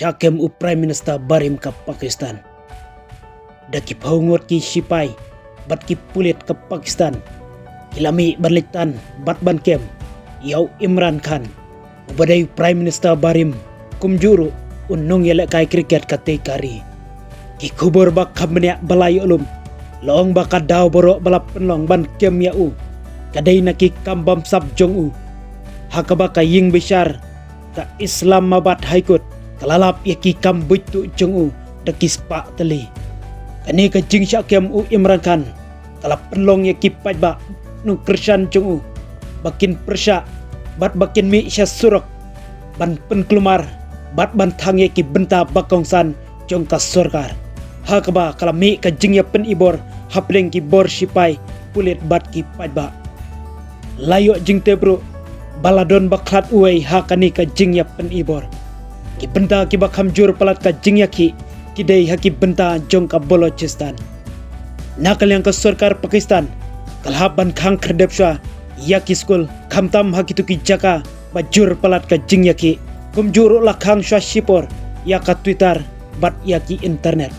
Syakem u Prime Minister barim ke Pakistan. Daki paungot ki sipai bat ki pulit ke Pakistan. Hilami banlitan bat ban kem yau Imran Khan. Ubadai Prime Minister barim kumjuru unung yelek kai kriket kate kari. Ki kubur bak kamnya balai ulum. Long baka daw borok balap penlong ban kem ya u. Kadai naki kambam sab jong u. Hakabaka ying besar ka Islamabad High Court. Kalalap yaki kambuj tu jong u daki spak teli. Kani ka jing syakem u Imran Khan. Kalap penlong yaki pajba nu kersan jong u. Bakin persya bat bakin mi sya surok. Ban penkelumar bat ban thang yaki benta bakongsan jong ka sorkar. Hakaba kalami ka jing ya pen ibor hapleng ki bor sipai pulit bat ki pajba. Layo jing tebro baladon baklat uai hakani ka jing ya pen ibor. Ki benta ki bakham jur palat ka jing ya ki kidai haki benta jong ka Balochistan. Nakal yang ke sorkar Pakistan kalhaban khang kerdep sya yaki skul khamtam haki tu ki jaka bajur palat ka jing ya ki kumjuru la khang sya sipor ya ka Twitter bat yaki internet.